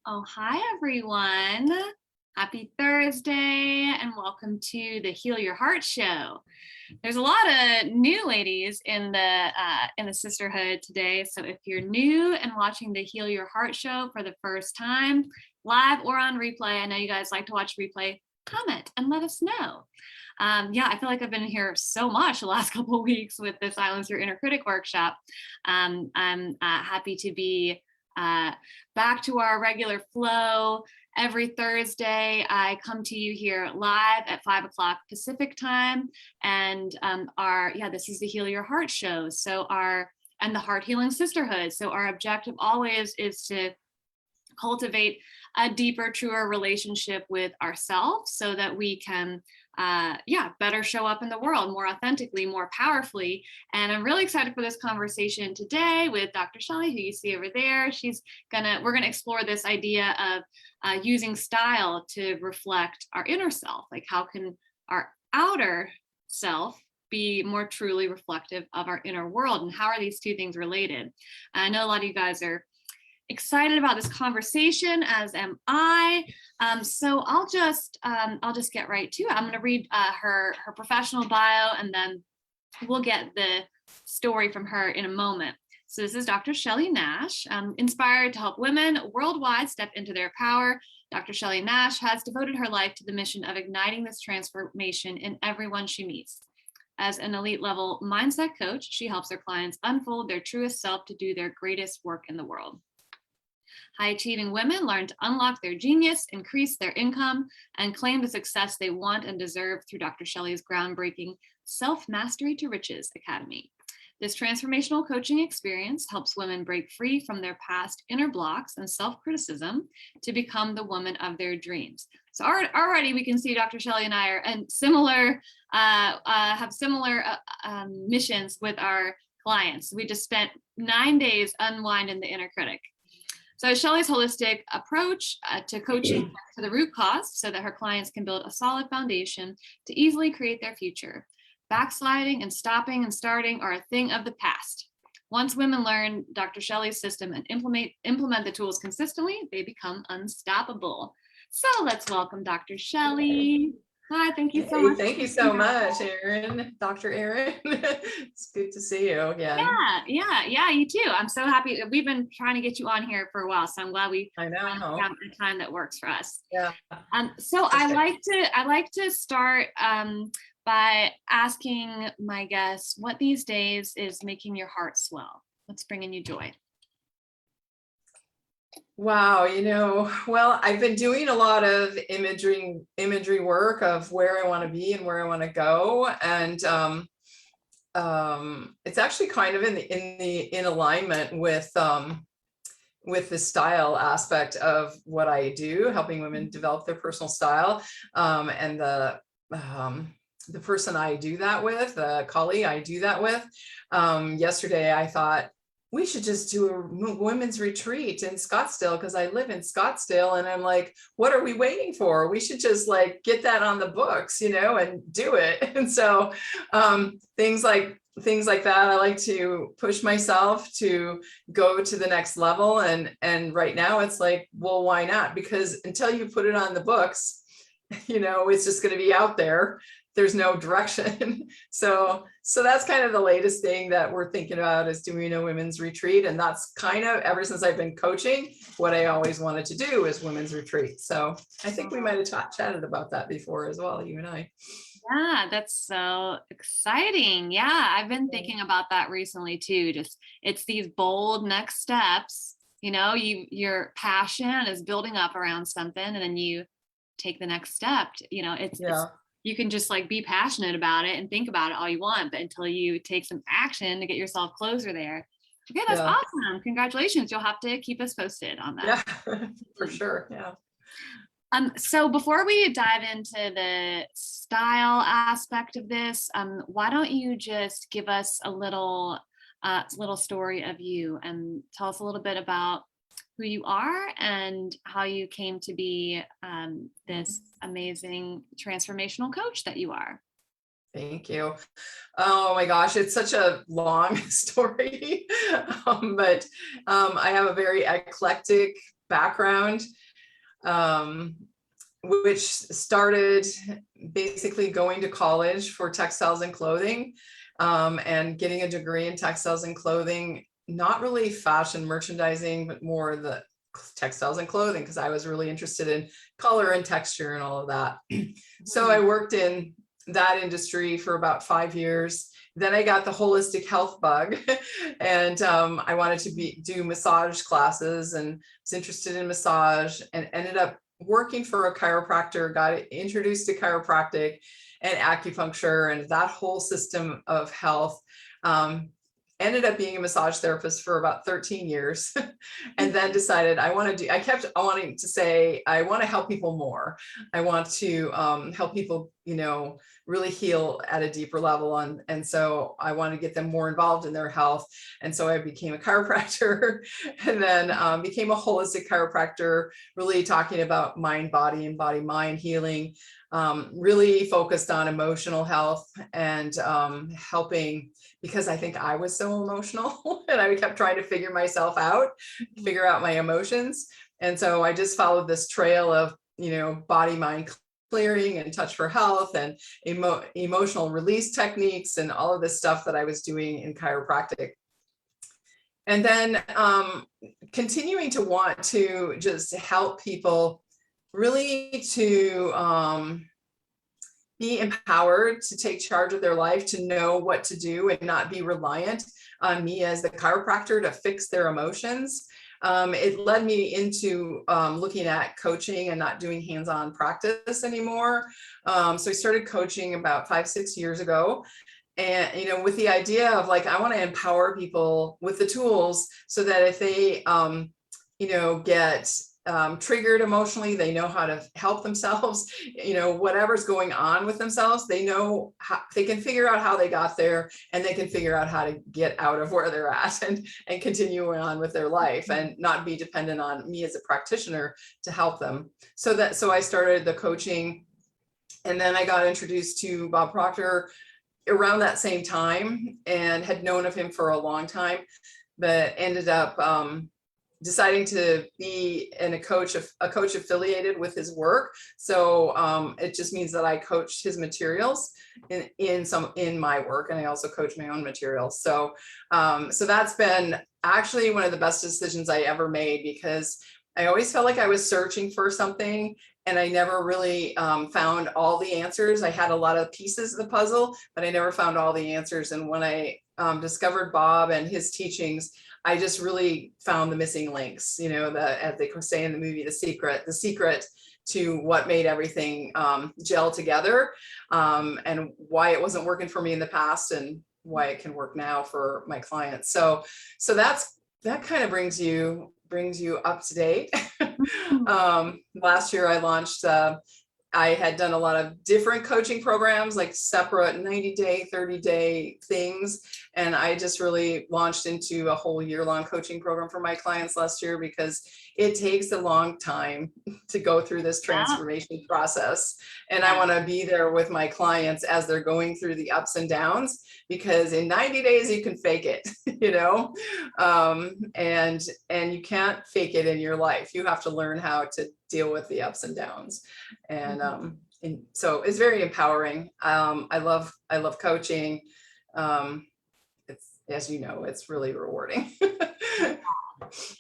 Oh, hi everyone. Happy Thursday and welcome to the Heal Your Heart show. There's a lot of new ladies in the sisterhood today. So if you're new and watching the Heal Your Heart show for the first time, live or on replay, I know you guys like to watch replay, comment and let us know. I feel like I've been here so much the last couple of weeks with the Silence Your Inner Critic workshop. I'm happy to be back to our regular flow. Every Thursday, I come to you here live at 5 o'clock Pacific time. And this is the Heal Your Heart show. And the Heart Healing Sisterhood. So our objective always is to cultivate a deeper, truer relationship with ourselves so that we can better show up in the world more authentically, more powerfully. And I'm really excited for this conversation today with Dr. Shelley, who you see over there. We're gonna explore this idea of using style to reflect our inner self. Like, how can our outer self be more truly reflective of our inner world, and how are these two things related? I know a lot of you guys are excited about this conversation, as am I. So I'll just get right to it. I'm going to read her professional bio, and then we'll get the story from her in a moment. So this is Dr. Shelley Nash, inspired to help women worldwide step into their power. Dr. Shelley Nash has devoted her life to the mission of igniting this transformation in everyone she meets. As an elite level mindset coach, she helps her clients unfold their truest self to do their greatest work in the world. High achieving women learn to unlock their genius, increase their income, and claim the success they want and deserve through Dr. Shelley's groundbreaking Self-Mastery to Riches Academy. This transformational coaching experience helps women break free from their past inner blocks and self-criticism to become the woman of their dreams. So already we can see Dr. Shelley and I are have similar missions with our clients. We just spent 9 days unwinding the inner critic. So Shelley's holistic approach to coaching to the root cause so that her clients can build a solid foundation to easily create their future. Backsliding and stopping and starting are a thing of the past. Once women learn Dr. Shelley's system and implement the tools consistently, they become unstoppable. So let's welcome Dr. Shelley. Hi, thank you so much. Thank you so much, Erin, Dr. Erin. It's good to see you again. Yeah, you too. I'm so happy. We've been trying to get you on here for a while, so I'm glad we found a time that works for us. Yeah. So I like to start by asking my guests what these days is making your heart swell. What's bringing you joy? Wow, well, I've been doing a lot of imagery work of where I want to be and where I want to go, and it's actually kind of in alignment with the style aspect of what I do, helping women develop their personal style, and the person I do that with, the colleague I do that with. Yesterday, I thought, we should just do a women's retreat in Scottsdale, because I live in Scottsdale, and I'm like, what are we waiting for? We should just get that on the books, and do it. And so things like that, I like to push myself to go to the next level. And right now it's like, well, why not? Because until you put it on the books, it's just going to be out there. There's no direction. So that's kind of the latest thing that we're thinking about, is doing a women's retreat. And that's kind of, ever since I've been coaching, what I always wanted to do is women's retreat. So I think we might have chatted about that before as well, you and I. Yeah, that's so exciting. Yeah, I've been thinking about that recently too. Just, it's these bold next steps. Your passion is building up around something, and then you take the next step. It's you can just be passionate about it and think about it all you want, but until you take some action to get yourself closer there. Okay, that's awesome. Congratulations. You'll have to keep us posted on that. Yeah, for sure. Yeah. So before we dive into the style aspect of this, why don't you just give us a little story of you and tell us a little bit about who you are and how you came to be this amazing transformational coach that you are. Thank you. Oh my gosh, it's such a long story, but I have a very eclectic background, which started basically going to college for textiles and clothing, and getting a degree in textiles and clothing, not really fashion merchandising, but more the textiles and clothing, because I was really interested in color and texture and all of that. So I worked in that industry for about 5 years. Then I got the holistic health bug, and I wanted to do massage classes, and was interested in massage, and ended up working for a chiropractor, got introduced to chiropractic and acupuncture and that whole system of health. Ended up being a massage therapist for about 13 years and then decided I kept wanting to say, I want to help people more. I want to help people, really heal at a deeper level. And so I want to get them more involved in their health. And so I became a chiropractor and then became a holistic chiropractor, really talking about mind, body, and body, mind healing, really focused on emotional health and helping, because I think I was so emotional and I kept trying to figure myself out, figure out my emotions. And so I just followed this trail of, body, mind clearing and touch for health and emotional release techniques and all of this stuff that I was doing in chiropractic. And then continuing to want to just help people really to be empowered to take charge of their life, to know what to do and not be reliant on me as the chiropractor to fix their emotions. It led me into looking at coaching and not doing hands-on practice anymore. So I started coaching about 5-6 years ago. And, with the idea of I want to empower people with the tools so that if they, get triggered emotionally, they know how to help themselves, whatever's going on with themselves, they know how they can figure out how they got there, and they can figure out how to get out of where they're at and continue on with their life and not be dependent on me as a practitioner to help them. So I started the coaching, and then I got introduced to Bob Proctor around that same time and had known of him for a long time, but ended up deciding to be a coach affiliated with his work. So it just means that I coach his materials in my work, and I also coach my own materials. So that's been actually one of the best decisions I ever made, because I always felt like I was searching for something and I never really found all the answers. I had a lot of pieces of the puzzle, but I never found all the answers. And when I discovered Bob and his teachings, I just really found the missing links, as they say in the movie, the secret to what made everything gel together, and why it wasn't working for me in the past and why it can work now for my clients. So that kind of brings you up to date. Last year I launched, I had done a lot of different coaching programs, like separate 90-day, 30-day things. And I just really launched into a whole year-long coaching program for my clients last year, because it takes a long time to go through this transformation process. And I want to be there with my clients as they're going through the ups and downs, because in 90 days you can fake it, and you can't fake it in your life. You have to learn how to deal with the ups and downs. And so it's very empowering. I love coaching. It's, as you know, it's really rewarding.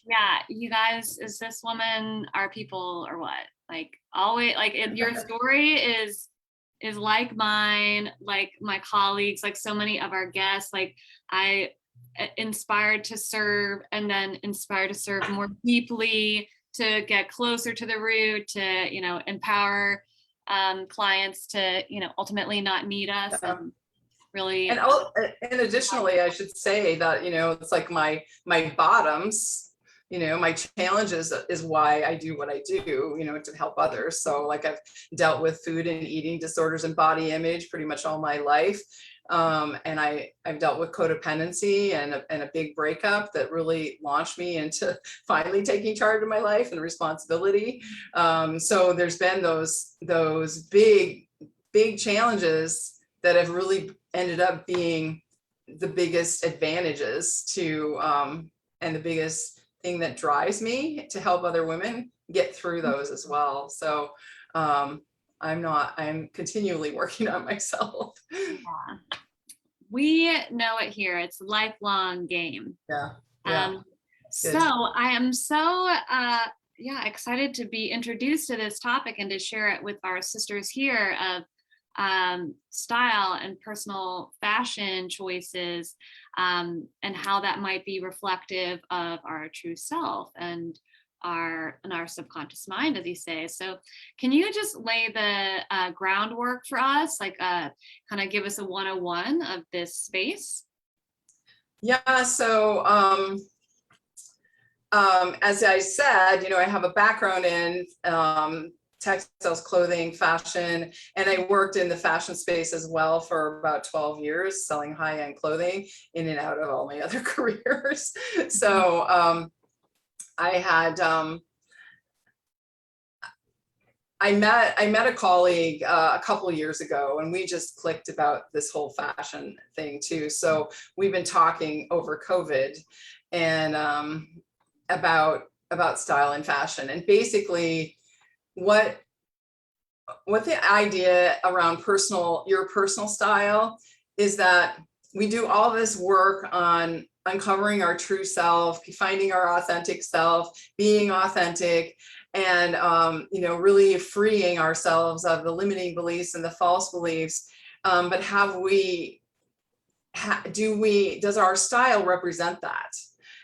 Yeah, you guys, is this woman our people or what? Always, your story is like mine, like my colleagues, like so many of our guests. I inspired to serve, and then inspired to serve more deeply, to get closer to the root, to empower clients to ultimately not need us. And really, and additionally, I should say that it's like my bottoms, my challenges is why I do what I do, to help others. So I've dealt with food and eating disorders and body image pretty much all my life. And I've dealt with codependency and a big breakup that really launched me into finally taking charge of my life and responsibility. So there's been those big challenges that have really ended up being the biggest advantages to, and the biggest thing that drives me to help other women get through those as well. So I'm continually working on myself. Yeah. We know it here. It's a lifelong game. Yeah. Yeah. So I am so excited to be introduced to this topic and to share it with our sisters here of style and personal fashion choices, and how that might be reflective of our true self and our subconscious mind, as you say. So can you just lay the groundwork for us, like kind of give us a 101 of this space? Yeah, so as I said, you know, I have a background in textiles, clothing, fashion, and I worked in the fashion space as well for about 12 years, selling high-end clothing in and out of all my other careers. So I had I met a colleague a couple of years ago, and we just clicked about this whole fashion thing too. So we've been talking over COVID and about style and fashion, and basically what the idea around your personal style is that we do all this work on uncovering our true self, finding our authentic self, being authentic, and you know, really freeing ourselves of the limiting beliefs and the false beliefs. But does our style represent that?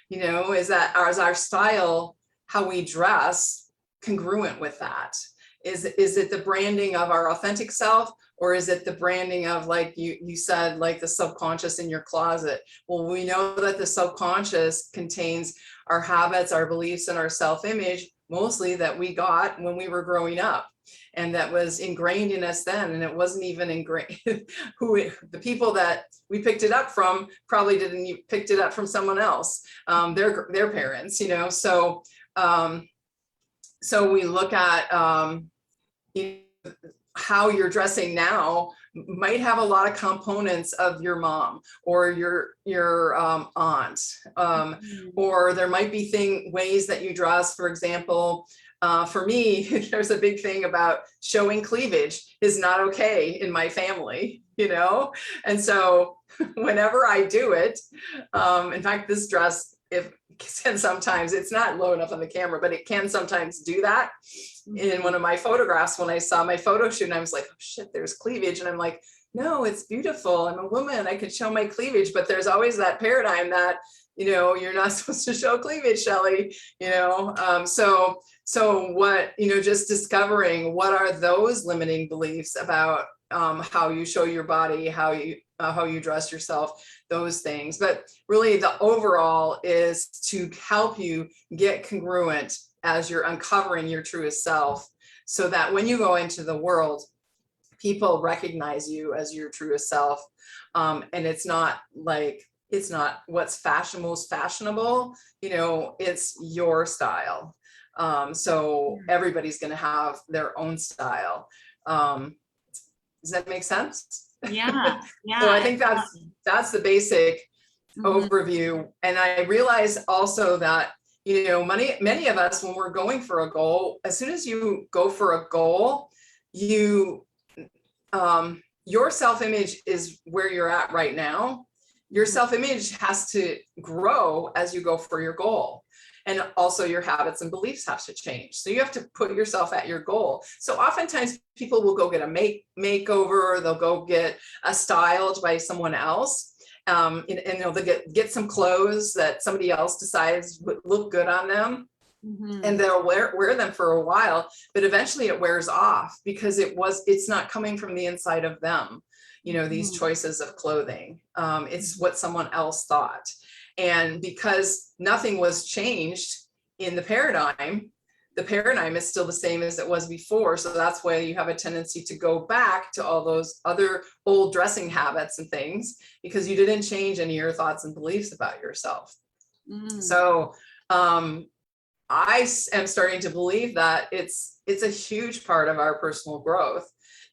You know, is our style, how we dress, congruent with that? Is it the branding of our authentic self, or is it the branding of, like you said, like the subconscious in your closet? Well, we know that the subconscious contains our habits, our beliefs, and our self-image, mostly that we got when we were growing up, and that was ingrained in us then, and it wasn't even ingrained. The people that we picked it up from probably didn't picked it up from someone else, their parents, you know. So so we look at how you're dressing now might have a lot of components of your mom or your aunt, or there might be ways that you dress. For example, for me, there's a big thing about showing cleavage is not okay in my family, you know? And so whenever I do it, in fact, this dress, can sometimes, it's not low enough on the camera, but it can sometimes do that. In one of my photographs, when I saw my photo shoot, and I was like, oh shit, there's cleavage. And I'm like, no, it's beautiful. I'm a woman, I can show my cleavage. But there's always that paradigm that, you know, you're not supposed to show cleavage, Shelley, you know? So what, you know, just discovering what are those limiting beliefs about how you show your body, how you dress yourself, those things. But really the overall is to help you get congruent as you're uncovering your truest self, so that when you go into the world, people recognize you as your truest self. And it's not what's most fashionable, you know, it's your style. So everybody's going to have their own style. Does that make sense? Yeah. So I think that's the basic overview. And I realize also that, you know, many of us, when we're going for a goal, as soon as you go for a goal, your self-image is where you're at right now. Your self-image has to grow as you go for your goal. And also your habits and beliefs have to change. So you have to put yourself at your goal. So oftentimes people will go get a makeover, they'll go get styled by someone else. And they'll get some clothes that somebody else decides would look good on them. And they'll wear them for a while, but eventually it wears off because it's not coming from the inside of them. You know, these choices of clothing, it's what someone else thought. And because nothing was changed in the paradigm is still the same as it was before. So that's why you have a tendency to go back to all those other old dressing habits and things, because you didn't change any of your thoughts and beliefs about yourself. So I am starting to believe that it's a huge part of our personal growth,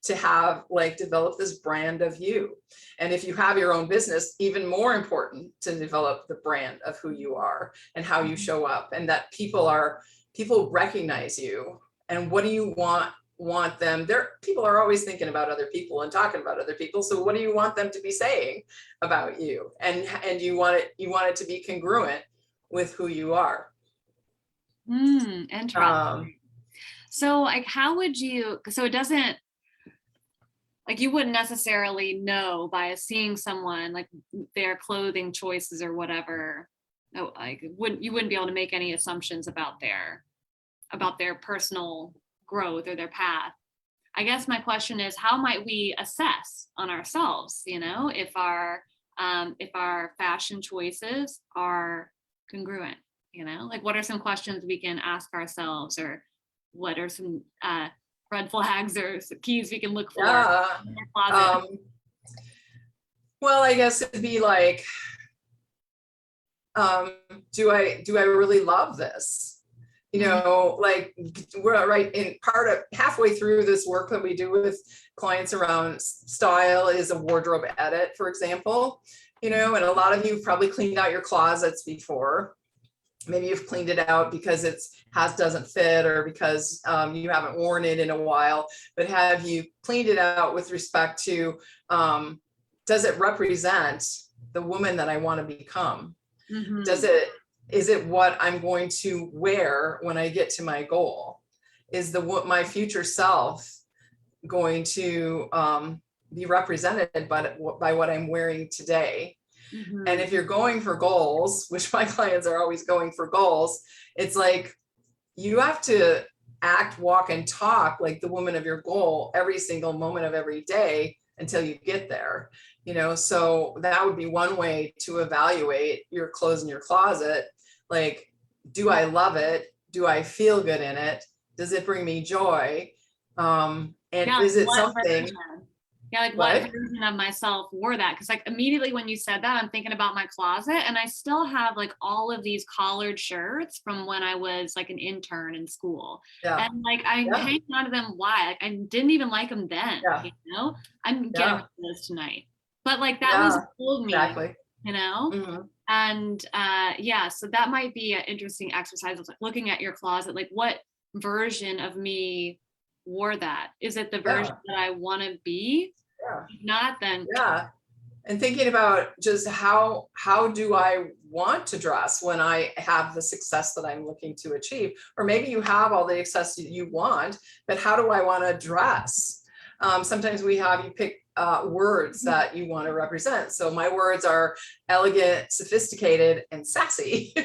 to have like develop this brand of you. And if you have your own business, even more important to develop the brand of who you are and how you show up, and that people recognize you. And what do you want them there? People are always thinking about other people and talking about other people. So what do you want them to be saying about you? And you want it to be congruent with who you are. Interesting. So like, how would you, so it doesn't, like you wouldn't necessarily know by seeing someone, like their clothing choices or whatever, like you wouldn't be able to make any assumptions about their personal growth or their path. I guess my question is, how might we assess on ourselves, if our fashion choices are congruent, like what are some questions we can ask ourselves, or what are some red flags or keys we can look for in our closet? Well, I guess it'd be like, do I really love this? Like we're right in part of halfway through this work that we do with clients around style is a wardrobe edit, for example, and a lot of you have probably cleaned out your closets before. Maybe you've cleaned it out because doesn't fit, or because you haven't worn it in a while. But have you cleaned it out with respect to, does it represent the woman that I want to become? Mm-hmm. Is it what I'm going to wear when I get to my goal? Is my future self going to be represented by what I'm wearing today? Mm-hmm. And if you're going for goals, which my clients are always going for goals, it's like you have to act, walk, and talk like the woman of your goal every single moment of every day until you get there. So that would be one way to evaluate your clothes in your closet. Like, do I love it? Do I feel good in it? Does it bring me joy? And is it something? What version of myself wore that? Because like immediately when you said that, I'm thinking about my closet, and I still have like all of these collared shirts from when I was like an intern in school. Yeah. And like I'm hanging on to them. Why? Like, I didn't even like them then. I'm getting rid of those tonight. But like that was old me. Exactly. Mm-hmm. And so that might be an interesting exercise of like looking at your closet, like what version of me wore that? Is it the version that I want to be? If not, then and thinking about just how do I want to dress when I have the success that I'm looking to achieve? Or maybe you have all the success you want, but how do I want to dress? Sometimes you pick words that you want to represent. So my words are elegant, sophisticated, and sassy.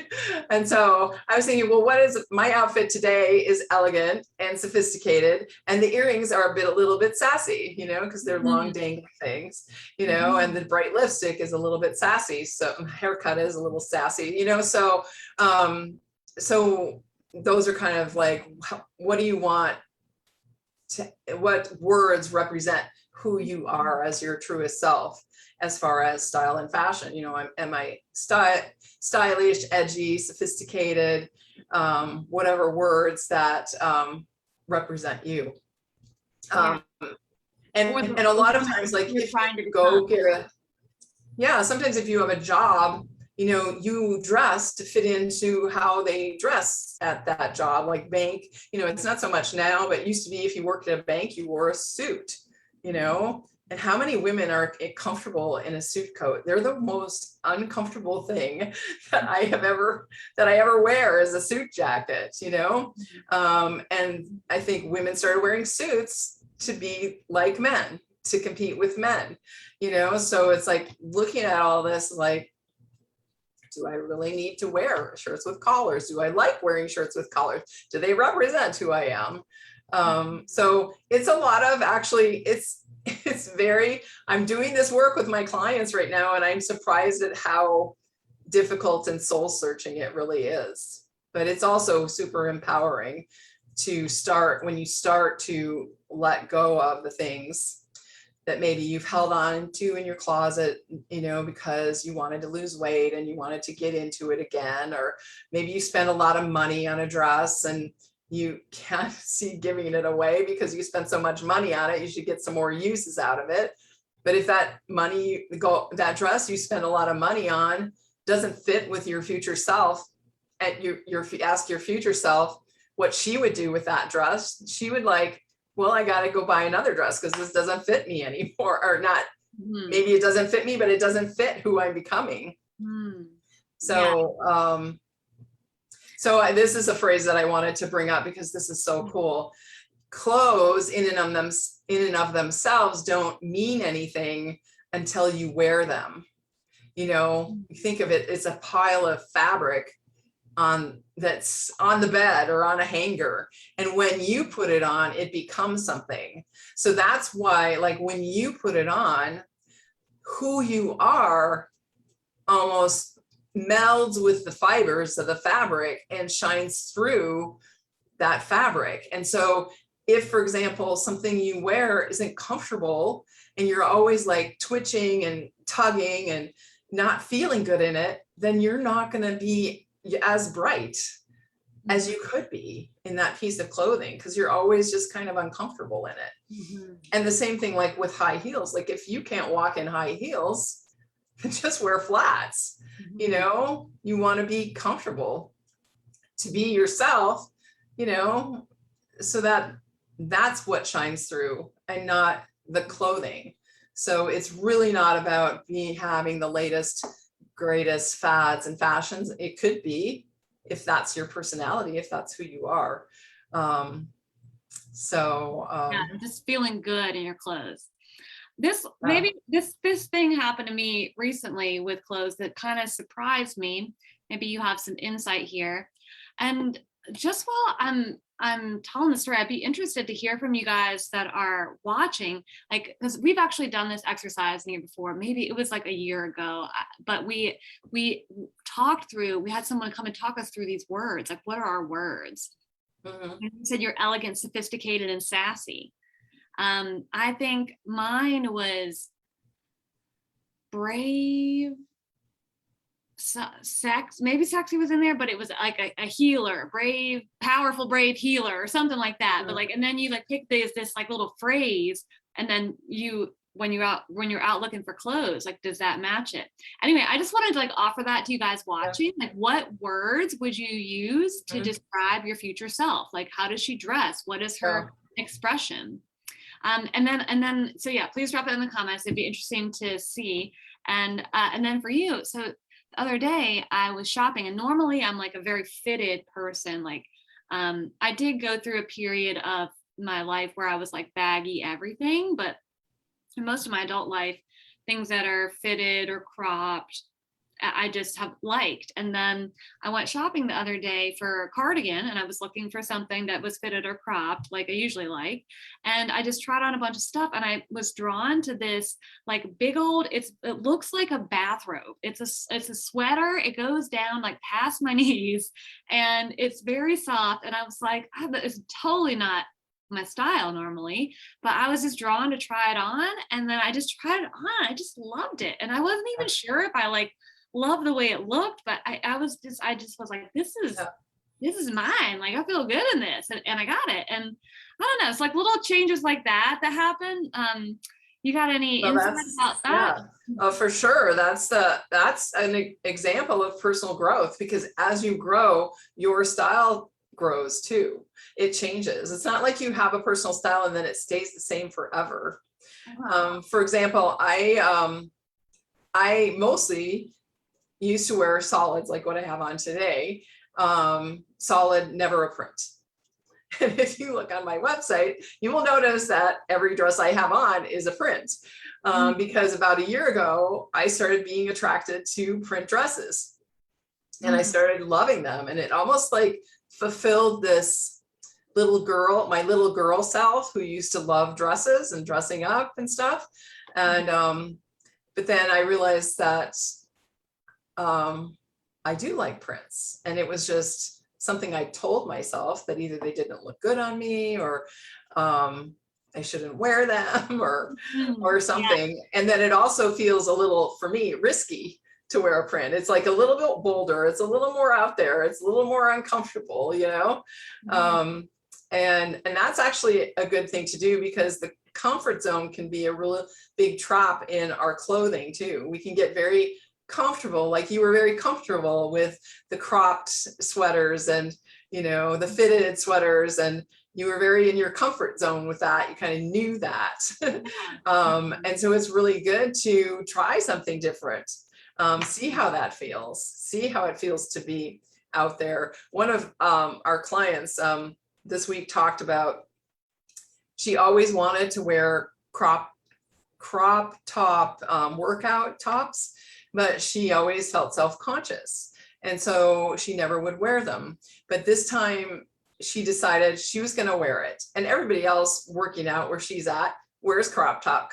And so I was thinking, well, what is my outfit today is elegant and sophisticated, and the earrings are a little bit sassy, because they're long dangling things, and the bright lipstick is a little bit sassy. So my haircut is a little sassy, so so those are kind of like, what do you want what words represent who you are as your truest self, as far as style and fashion? Am I stylish, edgy, sophisticated, whatever words that represent you. And a lot of times, like if you go get sometimes if you have a job, you dress to fit into how they dress at that job. Like bank, it's not so much now, but it used to be if you worked at a bank, you wore a suit, and how many women are comfortable in a suit coat? They're the most uncomfortable thing that I ever wear is a suit jacket, and I think women started wearing suits to be like men, to compete with men, so it's like looking at all this, like, do I really need to wear shirts with collars? Do I like wearing shirts with collars? Do they represent who I am? So it's a lot of, actually, I'm doing this work with my clients right now, and I'm surprised at how difficult and soul searching it really is. But it's also super empowering when you start to let go of the things that maybe you've held on to in your closet, because you wanted to lose weight and you wanted to get into it again, or maybe you spent a lot of money on a dress and you can't see giving it away because you spent so much money on it. You should get some more uses out of it. But if that money, that dress you spend a lot of money on doesn't fit with your future self, and you ask your future self what she would do with that dress, she would like, well, I got to go buy another dress because this doesn't fit me anymore, or not. Maybe it doesn't fit me, but it doesn't fit who I'm becoming. So, this is a phrase that I wanted to bring up because this is so cool. Clothes in and of themselves don't mean anything until you wear them. You know, you think of it as a pile of fabric that's on the bed or on a hanger, and when you put it on, it becomes something. So that's why, like, when you put it on, who you are almost melds with the fibers of the fabric and shines through that fabric. And so if, for example, something you wear isn't comfortable and you're always like twitching and tugging and not feeling good in it, then you're not going to be as bright as you could be in that piece of clothing, because you're always just kind of uncomfortable in it. And the same thing like with high heels. Like if you can't walk in high heels, just wear flats. You know, you want to be comfortable to be yourself, you know, so that's what shines through and not the clothing. So it's really not about having the latest, greatest fads and fashions. It could be, if that's your personality, if that's who you are. Just feeling good in your clothes. Maybe this thing happened to me recently with clothes that kind of surprised me. Maybe you have some insight here. And just while I'm telling the story, I'd be interested to hear from you guys that are watching, like, because we've actually done this exercise the year before. Maybe it was like a year ago, but we talked through, we had someone come and talk us through these words, like, what are our words? You said you're elegant, sophisticated, and sassy. I think mine was brave, maybe sexy was in there, but it was like a healer, brave, powerful, brave healer, or something like that. But like, and then you like pick this like little phrase, and then when you're out looking for clothes, like, does that match it? Anyway, I just wanted to like offer that to you guys watching. Like, what words would you use to describe your future self? Like, how does she dress? What is her expression? And then, so yeah, please drop it in the comments. It'd be interesting to see. And then for you, so the other day I was shopping, and normally I'm like a very fitted person. Like, I did go through a period of my life where I was like baggy everything, but in most of my adult life, things that are fitted or cropped, I just have liked. And then I went shopping the other day for a cardigan, and I was looking for something that was fitted or cropped like I usually like. And I just tried on a bunch of stuff, and I was drawn to this like big old, it looks like a bathrobe. It's a sweater. It goes down like past my knees, and it's very soft. And I was like, it's totally not my style normally, but I was just drawn to try it on. And then I just tried it on. I just loved it. And I wasn't even sure if I like love the way it looked, but I just was like, this is mine. Like, I feel good in this, and I got it. And I don't know, it's like little changes like that happen. You got any insight about that? For sure. That's an example of personal growth, because as you grow, your style grows too. It changes. It's not like you have a personal style and then it stays the same forever. For example, I mostly used to wear solids like what I have on today. Solid, never a print. And if you look on my website, you will notice that every dress I have on is a print. Because about a year ago, I started being attracted to print dresses, and I started loving them. And it almost like fulfilled this my little girl self who used to love dresses and dressing up and stuff. And, but then I realized that I do like prints, and it was just something I told myself that either they didn't look good on me, or I shouldn't wear them, or something. And then it also feels a little, for me, risky to wear a print. It's like a little bit bolder. It's a little more out there. It's a little more uncomfortable, you know? And that's actually a good thing to do, because the comfort zone can be a real big trap in our clothing too. We can get very comfortable, like you were very comfortable with the cropped sweaters and, you know, the fitted sweaters, and you were very in your comfort zone with that. You kind of knew that. And so it's really good to try something different. See how that feels. See how it feels to be out there. One of our clients this week talked about, she always wanted to wear crop top workout tops, but she always felt self-conscious. And so she never would wear them. But this time she decided she was going to wear it. And everybody else working out where she's at wears crop top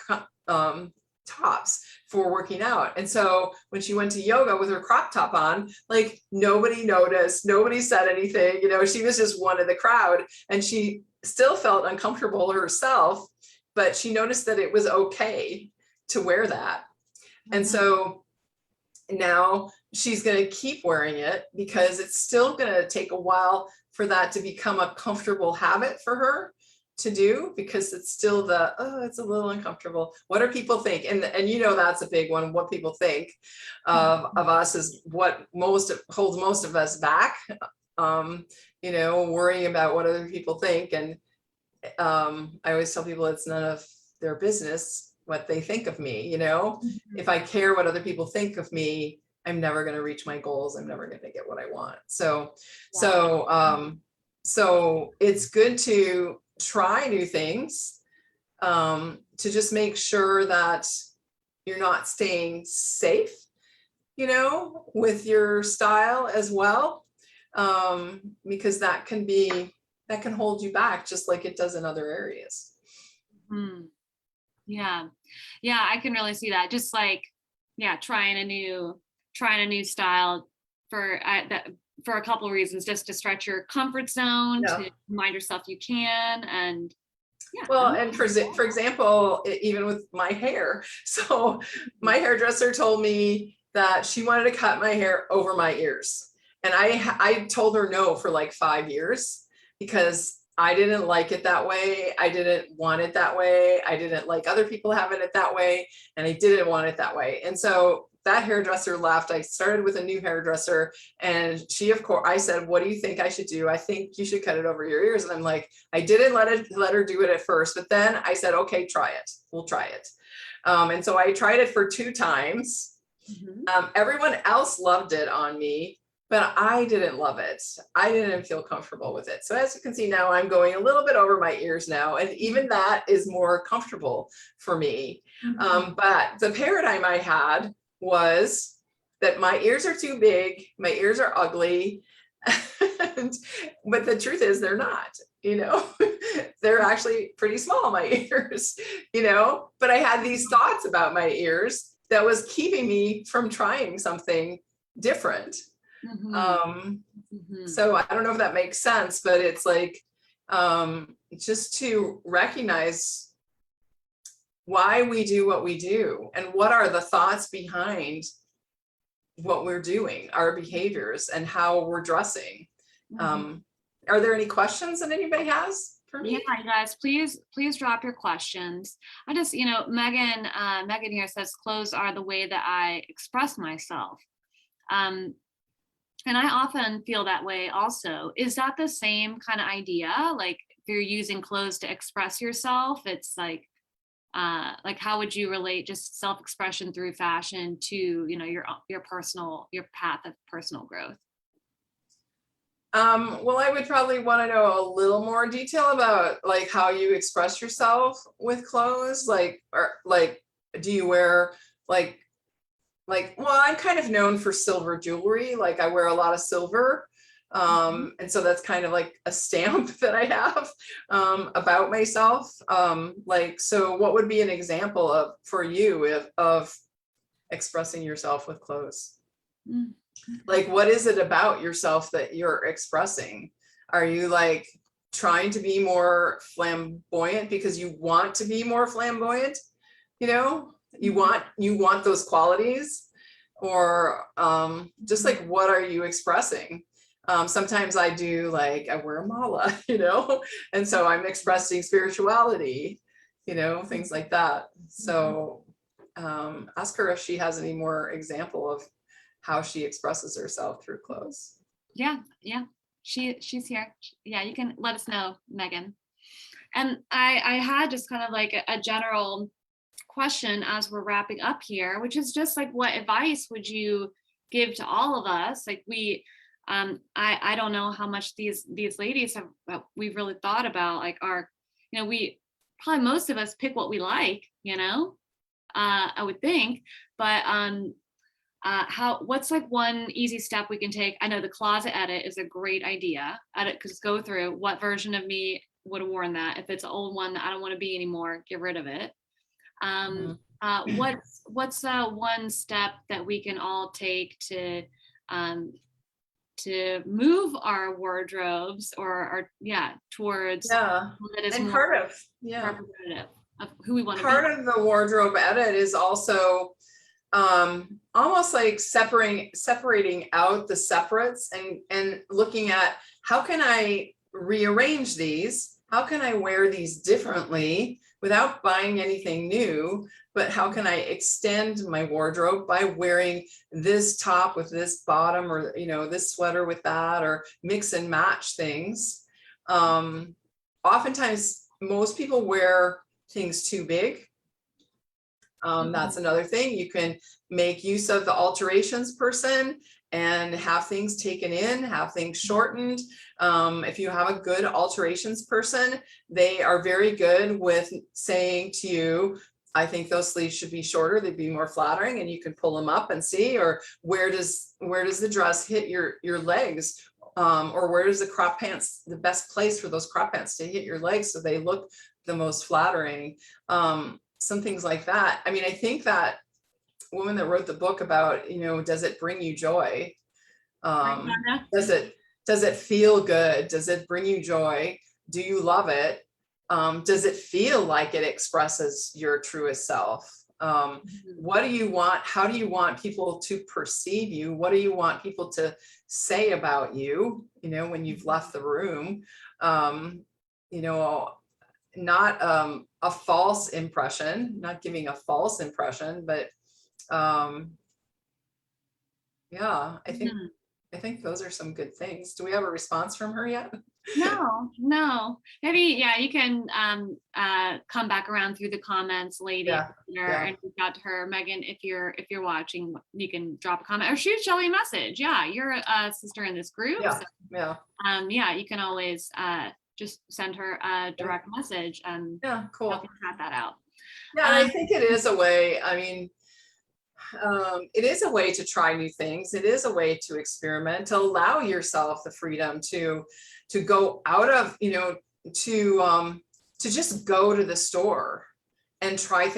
tops for working out. And so when she went to yoga with her crop top on, like nobody noticed, nobody said anything, you know, she was just one of the crowd, and she still felt uncomfortable herself, but she noticed that it was okay to wear that. And so now she's going to keep wearing it, because it's still going to take a while for that to become a comfortable habit for her to do, because it's still the, oh, it's a little uncomfortable. What do people think? And you know, that's a big one. What people think of us is what holds most of us back. You know, worrying about what other people think. And I always tell people it's none of their business what they think of me. You know, if I care what other people think of me, I'm never going to reach my goals. I'm never going to get what I want. So it's good to try new things, to just make sure that you're not staying safe, you know, with your style as well, because that can hold you back just like it does in other areas. Yeah, I can really see that. Just like, trying a new style for a couple of reasons, just to stretch your comfort zone, to remind yourself you can. And well, and for example, even with my hair, so my hairdresser told me that she wanted to cut my hair over my ears, and I told her no for like 5 years, because I didn't like it that way. I didn't want it that way. I didn't like other people having it that way, and I didn't want it that way. And so that hairdresser left. I started with a new hairdresser, and she, of course, I said, what do you think I should do? I think you should cut it over your ears. And I'm like, I didn't let her do it at first, but then I said, okay, try it. We'll try it. And so I tried it for 2 times. Everyone else loved it on me, but I didn't love it. I didn't feel comfortable with it. So as you can see now, I'm going a little bit over my ears now, and even that is more comfortable for me. But the paradigm I had was that my ears are too big, my ears are ugly, but the truth is they're not, you know, they're actually pretty small, my ears, you know, but I had these thoughts about my ears that was keeping me from trying something different. So I don't know if that makes sense, but it's like, just to recognize why we do what we do, and what are the thoughts behind what we're doing, our behaviors, and how we're dressing. Are there any questions that anybody has for me? Yeah, you guys, please drop your questions. I just, you know, Megan here says clothes are the way that I express myself. And I often feel that way also. Is that the same kind of idea? Like, if you're using clothes to express yourself, it's like how would you relate just self-expression through fashion to, you know, your path of personal growth? Well, I would probably want to know a little more detail about like how you express yourself with clothes, do you wear like, well, I'm kind of known for silver jewelry. Like I wear a lot of silver. And so that's kind of like a stamp that I have, about myself. So what would be an example for you of expressing yourself with clothes? Like, what is it about yourself that you're expressing? Are you like trying to be more flamboyant because you want to be more flamboyant? You know, you want those qualities, or just like, what are you expressing? Sometimes I do, like, I wear a mala, and so I'm expressing spirituality, things like that. So ask her if she has any more example of how she expresses herself through clothes. Yeah, she's here. Yeah, you can let us know, Megan. And I had just kind of like a general question as we're wrapping up here, which is just like, what advice would you give to all of us? Like, I don't know how much these ladies have, we've really thought about, like, we probably, most of us pick what we like, I would think, but what's like one easy step we can take? I know the closet edit is a great idea. Because go through what version of me would have worn that. If it's an old one that I don't want to be anymore, get rid of it. What's one step that we can all take to move our wardrobes towards that is And more part of representative of who we want to be? Part of the wardrobe edit is also almost like separating out the separates and looking at, how can I rearrange these? How can I wear these differently without buying anything new? But how can I extend my wardrobe by wearing this top with this bottom, or this sweater with that, or mix and match things? Oftentimes, most people wear things too big. That's another thing. You can make use of the alterations person and have things taken in, have things shortened. If you have a good alterations person, they are very good with saying to you, I think those sleeves should be shorter, they'd be more flattering, and you can pull them up and see, or where does the dress hit your legs? Or where is the crop pants, the best place for those crop pants to hit your legs so they look the most flattering? Some things like that. I mean, I think that woman that wrote the book about, does it bring you joy? Does it feel good? Does it bring you joy? Do you love it? Does it feel like it expresses your truest self? What do you want? How do you want people to perceive you? What do you want people to say about you, when you've left the room? Not a false impression, not giving a false impression, but I think those are some good things. Do we have a response from her yet? No. Maybe, you can come back around through the comments later and reach out to her. Megan, if you're watching, you can drop a comment or shoot Shelley a message. Yeah, you're a sister in this group. You can always just send her a direct message and cool. Cut that out. And I think it is a way. I mean, it is a way to try new things. It is a way to experiment, to allow yourself the freedom to go out of, to just go to the store and try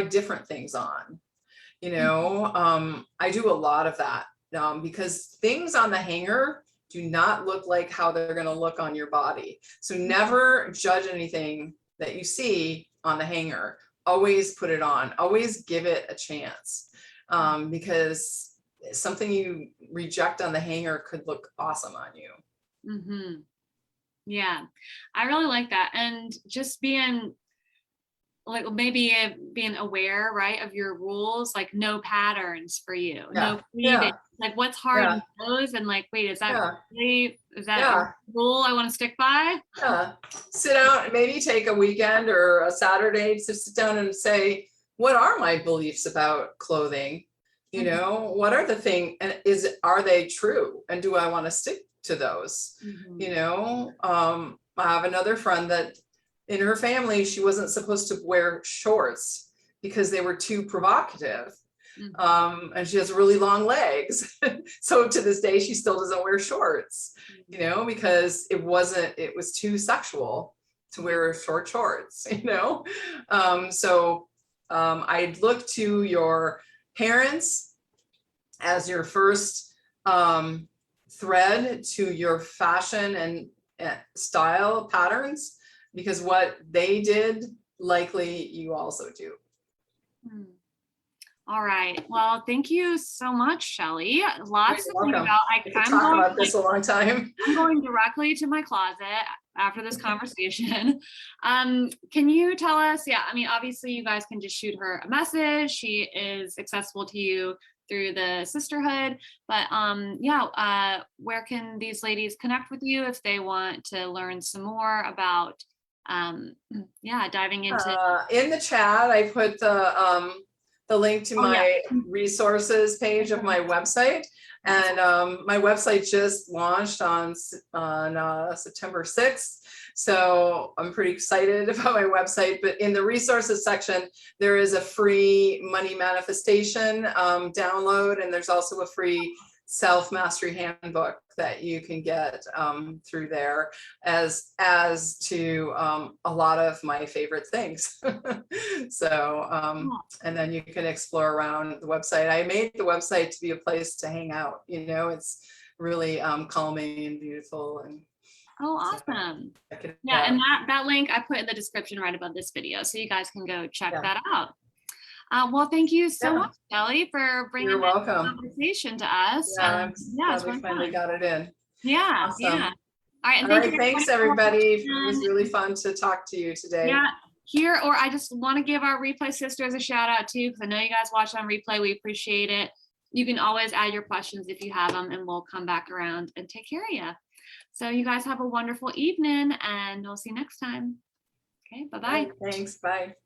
different things on. I do a lot of that because things on the hanger do not look like how they're going to look on your body. So never judge anything that you see on the hanger. Always put it on. Always give it a chance. Because something you reject on the hanger could look awesome on you. Yeah, I really like that. And just being like, maybe being aware, right, of your rules, like no patterns for you, no cleavage. Like, what's hard in those, and like, wait, is that really, a rule I want to stick by? Sit out and maybe take a weekend or a Saturday to sit down and say, what are my beliefs about clothing? What are the things, and are they true? And do I want to stick to those? I have another friend that in her family, she wasn't supposed to wear shorts because they were too provocative. And she has really long legs. So to this day, she still doesn't wear shorts, because it was too sexual to wear short shorts, So I'd look to your parents as your first thread to your fashion and style patterns, because what they did, likely you also do. All right. Well, thank you so much, Shelley. Lots to You're think welcome. about. We could talk about this a long time. I'm going directly to my closet after this conversation. Can you tell us, yeah, I mean, obviously you guys can just shoot her a message. She is accessible to you through the sisterhood, but yeah, where can these ladies connect with you if they want to learn some more about, yeah, diving into. In the chat, I put the link to Oh, yeah. my resources page of my website. And my website just launched on September 6th. So I'm pretty excited about my website, but in the resources section, there is a free money manifestation download. And there's also a free self-mastery handbook that you can get through there, as to a lot of my favorite things. So and then you can explore around the website. I made the website to be a place to hang out, you know, it's really calming and beautiful. And Oh, so awesome. check it Yeah, out. and that link I put in the description right above this video, so you guys can go check Yeah. that out. Well, thank you so Yeah. much, Shelley, for bringing You're this welcome. conversation to us. Yeah, I'm Yeah, it's glad we been finally fun. got it in. Yeah, Awesome. yeah. All right, and All thank right, you thanks for everybody. It watching. was really fun to talk to you today. Yeah, here, or I just want to give our replay sisters a shout out too, because I know you guys watch on replay. We appreciate it. You can always add your questions if you have them, and we'll come back around and take care of you. So you guys have a wonderful evening, and we'll see you next time. Okay, bye-bye. Thanks, bye.